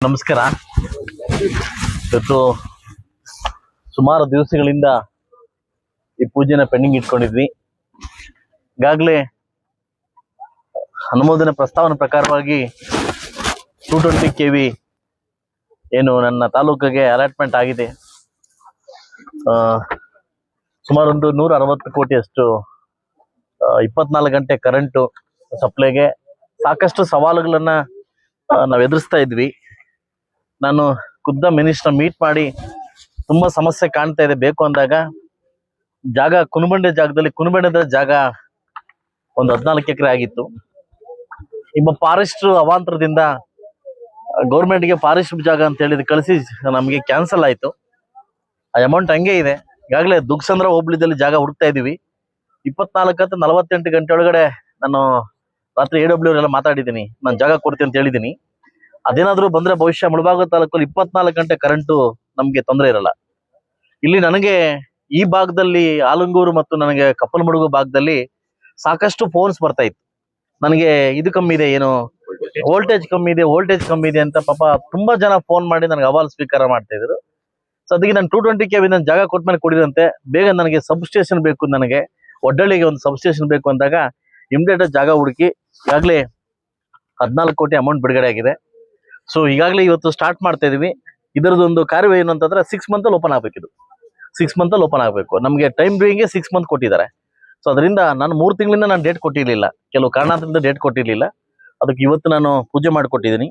ನಮಸ್ಕಾರ. ಇವತ್ತು ಸುಮಾರು ದಿವಸಗಳಿಂದ ಈ ಪೂಜೆನ ಪೆಂಡಿಂಗ್ ಇಟ್ಕೊಂಡಿದ್ವಿ. ಈಗಾಗಲೇ ಅನುಮೋದನೆ ಪ್ರಸ್ತಾವನೆ ಪ್ರಕಾರವಾಗಿ 220 kV ಏನು ನನ್ನ ತಾಲೂಕಿಗೆ ಅಲಾಟ್ಮೆಂಟ್ ಆಗಿದೆ. ಸುಮಾರು ಒಂದು 160 ಕೋಟಿಯಷ್ಟು 24 ಗಂಟೆ ಕರೆಂಟು ಸಪ್ಲೈಗೆ ಸಾಕಷ್ಟು ಸವಾಲುಗಳನ್ನ ನಾವು ಎದುರಿಸ್ತಾ ಇದ್ವಿ. ನಾನು ಖುದ್ದ ಮಿನಿಸ್ಟರ್ ಮೀಟ್ ಮಾಡಿ ತುಂಬಾ ಸಮಸ್ಯೆ ಕಾಣ್ತಾ ಇದೆ. ಬೇಕು ಅಂದಾಗ ಜಾಗ ಕುನುಬಂಡೆ ಜಾಗ ಒಂದು 14 ಎಕರೆ ಆಗಿತ್ತು. ಈಗ ಫಾರೆಸ್ಟ್ ಅವಾಂತರದಿಂದ ಗೌರ್ಮೆಂಟ್ಗೆ ಫಾರೆಸ್ಟ್ ಜಾಗ ಅಂತ ಹೇಳಿದ್ ಕಳಿಸಿ ನಮಗೆ ಕ್ಯಾನ್ಸಲ್ ಆಯ್ತು. ಆ ಅಮೌಂಟ್ ಹಂಗೆ ಇದೆ. ಈಗಾಗಲೇ ದುಗ್ಸಂದ್ರ ಹೋಬಳಿದಲ್ಲಿ ಜಾಗ ಹುಡುಕ್ತಾ ಇದೀವಿ. 24 ಅಥವಾ 48 ಗಂಟೆ ಒಳಗಡೆ ನಾನು ರಾತ್ರಿ AW ಎಲ್ಲ ಮಾತಾಡಿದ್ದೀನಿ, ನಾನು ಜಾಗ ಕೊಡ್ತೀನಿ ಅಂತ ಹೇಳಿದ್ದೀನಿ. ಅದೇನಾದ್ರೂ ಬಂದ್ರೆ ಭವಿಷ್ಯ ಮುಳಬಾಗಿಲು ತಾಲೂಕಲ್ಲಿ 24 ಗಂಟೆ ಕರೆಂಟು ನಮ್ಗೆ ತೊಂದರೆ ಇರಲ್ಲ. ಇಲ್ಲಿ ನನಗೆ ಈ ಭಾಗದಲ್ಲಿ ಆಲಂಗೂರು ಮತ್ತು ನನಗೆ ಕಪ್ಪಲಮಡುಗು ಭಾಗದಲ್ಲಿ ಸಾಕಷ್ಟು ಫೋನ್ಸ್ ಬರ್ತಾ ಇತ್ತು. ನನಗೆ ಇದು ಕಮ್ಮಿ ಇದೆ, ಏನು ವೋಲ್ಟೇಜ್ ಕಮ್ಮಿ ಇದೆ ಅಂತ ಪಾಪ ತುಂಬಾ ಜನ ಫೋನ್ ಮಾಡಿ ನನಗೆ ಅವಾಲ್ ಸ್ವೀಕಾರ ಮಾಡ್ತಾ ಇದ್ರು. ಸೊ ಅದಕ್ಕೆ ನಾನು 220 kV ನಾನು ಜಾಗ ಕೊಟ್ಮೇಲೆ ಕೊಡಿದಂತೆ ಬೇಗ ನನಗೆ ಸಬ್ ಸ್ಟೇಷನ್ ಬೇಕು, ನನಗೆ ಒಡ್ಡಳ್ಳಿಗೆ ಒಂದು ಸಬ್ ಸ್ಟೇಷನ್ ಬೇಕು ಅಂದಾಗ ಇಮಿಡಿಯೇಟ್ ಜಾಗ ಹುಡುಕಿ ಈಗಾಗಲೇ 14 ಕೋಟಿ ಅಮೌಂಟ್ ಬಿಡುಗಡೆ ಆಗಿದೆ. ಸೊ ಈಗಾಗಲೇ ಇವತ್ತು ಸ್ಟಾರ್ಟ್ ಮಾಡ್ತಾ ಇದೀವಿ. ಇದರದೊಂದು ಕಾರ್ಯ ಏನು ಅಂತಂದ್ರೆ 6 ಮಂತ್ ಓಪನ್ ಆಗ್ಬೇಕು. ಇದು 6 ಮಂತ್ ಓಪನ್ ಆಗಬೇಕು. ನಮಗೆ ಟೈಮ್ ಡೂಯಿಂಗ್ಗೆ 6 ಮಂತ್ ಕೊಟ್ಟಿದ್ದಾರೆ. ಸೊ ಅದರಿಂದ ನಾನು 3 ತಿಂಗಳಿಂದ ನಾನು ಡೇಟ್ ಕೊಟ್ಟಿರ್ಲಿಲ್ಲ, ಕೆಲವು ಕಾರಣಾಂತರದಿಂದ ಡೇಟ್ ಕೊಟ್ಟಿರ್ಲಿಲ್ಲ. ಅದಕ್ಕೆ ಇವತ್ತು ನಾನು ಪೂಜೆ ಮಾಡಿಕೊಟ್ಟಿದ್ದೀನಿ.